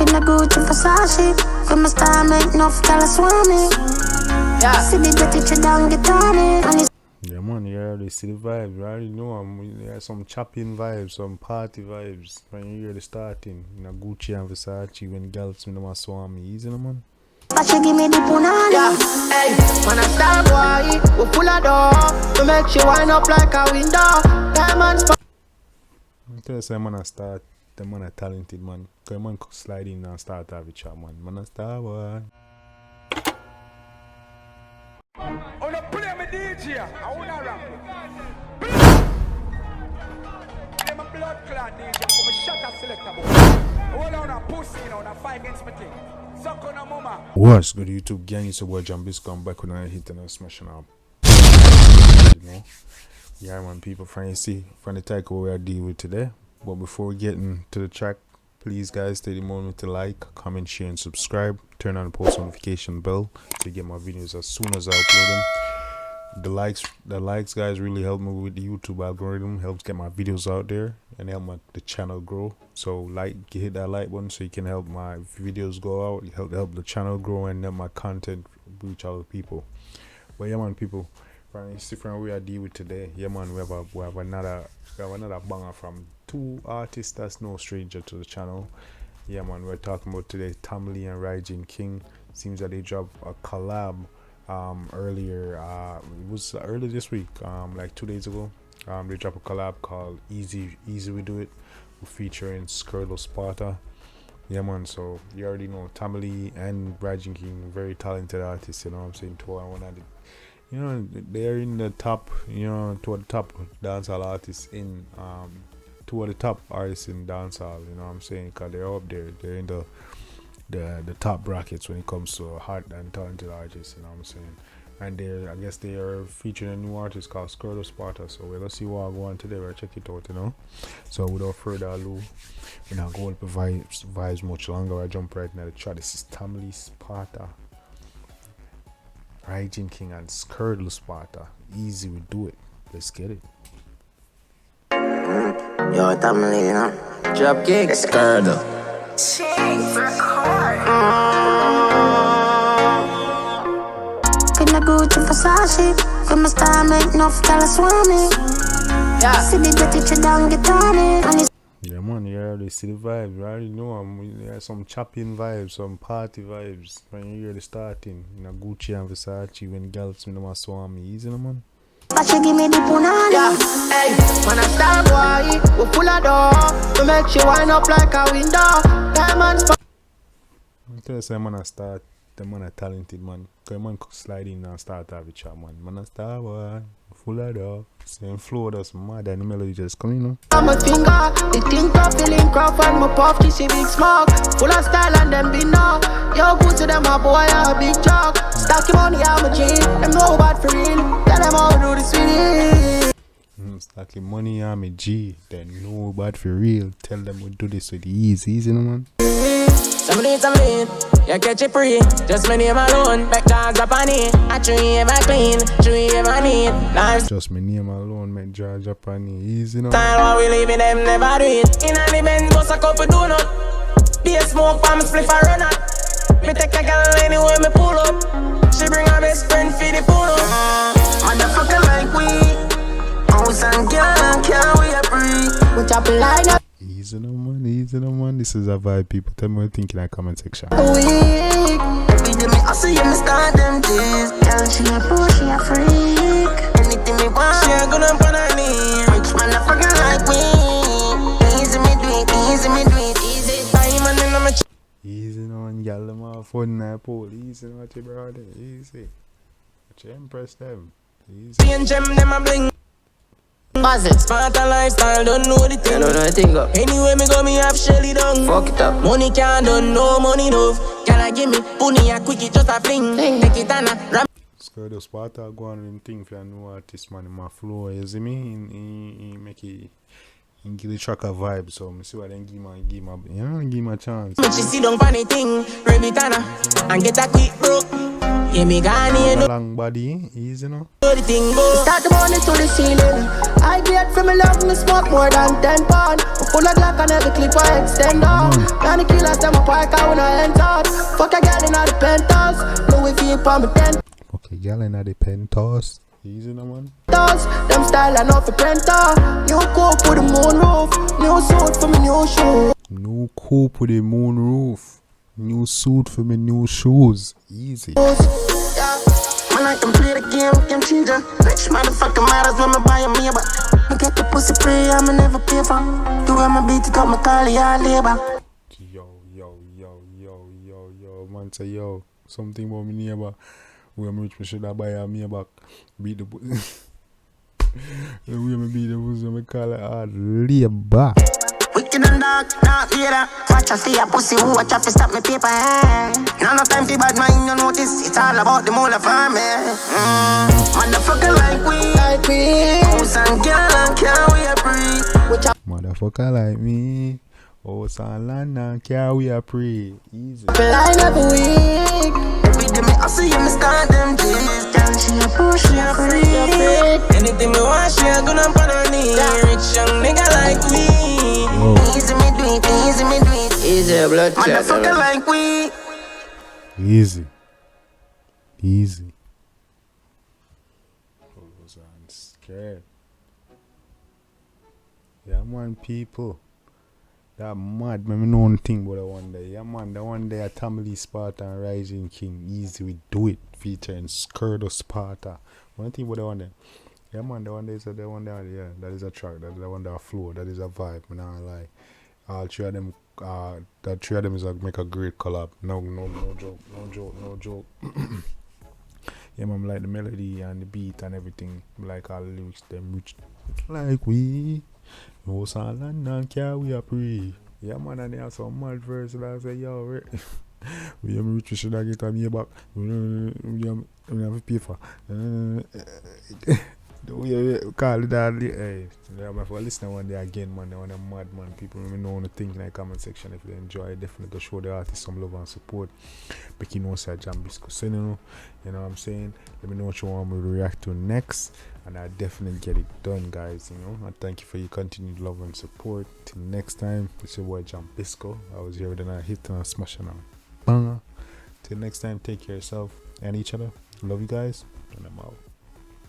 Finna Gucci Versace. From my star make enough girl swarm me. Yeah. See the dirty down guitar me. Yeah, man, you already see the vibes. You already know there's some chopping vibes, some party vibes. When you hear the starting, you know, Gucci and Versace, when girls in the swarm me, easy, no, man. But she give me the punani. Yeah, hey, man, a star boy, we full of door. To make you wind up like a window. Diamonds. I tell you, man, I start. The man a talented man. Cause man could slide in and start have a chat, man. Man a star boy. Oh, no, play me DJ. I wanna rap. I'm a blood clot DJ. I'm a shot a selector boy. Hold on a pussy, you know, a 5 against my thing. Suck on a mama. What's good, YouTube gang? It's your boy Jambisco. I'm back with another hit and I'm smashing up. You know? Yeah, man, people, from the title we are dealing with today. But before we get into the track, please guys take the moment to like, comment, share and subscribe. Turn on the post notification bell to get my videos as soon as I upload them. The likes guys really help me with the YouTube algorithm, helps get my videos out there and help the channel grow. So hit that like button so you can help my videos go out, help the channel grow and help my content reach other people. But yeah, man, people, it's different we are dealing with today. Yeah, man, we have another banger from two artists that's no stranger to the channel. Yeah, man, we're talking about today Tamale and Rygin King. Seems that they dropped a collab earlier. It was early this week, like 2 days ago. They dropped a collab called Easy We Do It, featuring Skirdle Sparta. Yeah, man, so you already know Tamale and Rygin King, very talented artists, you know what I'm saying? You know, they're in the top, you know, two of the top dancehall artists in two of the top artists in dancehall, you know what I'm saying? Because they're up there, they're in the top brackets when it comes to hot and talented artists, you know what I'm saying? And I guess they are featuring a new artist called Skirdle Sparta. So we're gonna see what I go on today. We'll check it out, you know. So without further ado, we're not going to vibes much longer. I jump right into the track. This is Skirdle Sparta, Rygin King and Skirdle Sparta. Easy We Do It. Let's get it. Yo, Tamale, you know. Drop kick, Skirdle. Finna Gucci Versace. From my star make enough girl swarm me. Yeah. See the dirty down guitar me. Yeah, man, you already see the vibes. You already know there's some chopping vibes, some party vibes. When you hear the starting, you know, Gucci and Versace, when girls in the swarm me, easy, no, man. But she give me the punani. Yeah, hey, man, a star boy, we full of door. To make you wind up like a window. Diamonds. I tell you, man, I start. The man a talented man. Cause man could slide in and start have a chat, man. Man a star boy, full of dog. Same flow that's mad and the melody just come, you know. I'm a finger, the think of the link off and my puff kissy big smoke. Full of style and them be no. Yo, good to them, my boy, a big joke. Stack your money, I'm a G. Them know bad for real. Tell them how to do this with it. Stack your money, I'm a G. They know bad for real. Tell them we do this with easy, you know, man. Tamale, you catch it free. Just my name alone, make jaws up on it. I treat ever clean, treat ever neat. Life Just my name alone, make jaws up on it, easy, you know. style while we living them never do it. In the Benz, bust a couple donut. Be a smoke, palm split for run out. Me take a girl anywhere me pull up. She bring her best friend for the pull up. Motherfucker like we. House and girl, can't we a free. We chop it like that. Easy, no, man, easy, no, man. This is a vibe, people. Tell me what you think in the comment section. Every day me hustle, you me start them days. Girl, she a pro, she a freak. Anything me want, She a good up on her knee. rich motherfucker like me. Easy me do it, easy me do it, easy. Diamond in my Easy, no, man. Y'all them all fun in pole. Easy, no, what you brother. Easy. But you impress them. Easy. chain gem, them a bling. Buzz it. Sparta lifestyle, don't know the thing. I don't know anything up. Anyway, me go, me have Shelly down. Fuck it up. Money can't done, no money enough. Can I give me punny a quickie, just a fling. Take it and a ram. Skirdle Sparta go on with him thing for a new artist, man. In my flow, you see me? He make it. He give the track a vibe, so I see what then give my, you know, give my chance. She sit down funny thing, Revitana, and get a quick broke. Yeah, me gone here, no Long body, easy, no? the thing go. Start the money to the ceiling. I get from me love me smoke more than 10 pounds. Full of Glock and every clip I extend on. And the killers, them a park out when I enter. Fuck a girl in the penthouse. Louis V on me tent. Okay, girl in the penthouse. Easy no man. Them style and off the printer. New coupe with the moon roof. New suit for me new shoes. New coupe with the moon roof. New suit for me new shoes. Easy. Yeah. Man, I can play the game changer. Rich motherfucker might as well me buy a me but I get the pussy free, I'ma never pay for. Do I my beat it up, my call ya labor. Yo, man say yo. Something about me neighbor. We am rich, me should have buy a me back. Beat the pussy. We am beat the pussy, me call it hard labor. Wicked and dark, not later. Watch out for your pussy, who watch out for stop me paper. Now no time for bad mind, you notice. It's all about the mole of farm, Motherfucker like we. House and girl and can we a breathe. Motherfucker like me. Oh, son, land and can we a pray. Easy. I never weak. Every day me hustle, you me start them days. Girl, she a push, she a free. Anything me want, she a gonna put on me. Rich young nigga like we. Easy me do it, easy me do it. Easy blood clot. Motherfucker like we. Easy. I'm scared. Yeah, man, people. That mad, man, I know one thing about the one day. Yeah, man, the one day at Skirdle Sparta and Rygin King. Easy, we do it. Featuring Skirdle Sparta. One thing about the one day. Yeah, man, the one day is the one day, yeah, that is a track, that is the one that flow, that is a vibe, man, I lie. All three of them, the three of them is make a great collab. No joke. Yeah, man, like the melody and the beat and everything, like all the lyrics, them rich, like we. No land and care we are pray. Yeah, man, and they have some mad verse that I say, yo, we am rich, we should have get a me back. We have a pay for. We call it that. Hey, I'm for listening one day again, man. They want a mad man. People let me know on the thing in the comment section if they enjoy. Definitely show the artist some love and support. But you know, say Jambisco. So, you know what I'm saying? Let me know what you want me to react to next. And I definitely get it done, guys. You know, and thank you for your continued love and support. Till next time, it's your boy Jambisco. I was here with a hit and a smashing on banger. Till next time, take care of yourself and each other. Love you guys, and I'm out.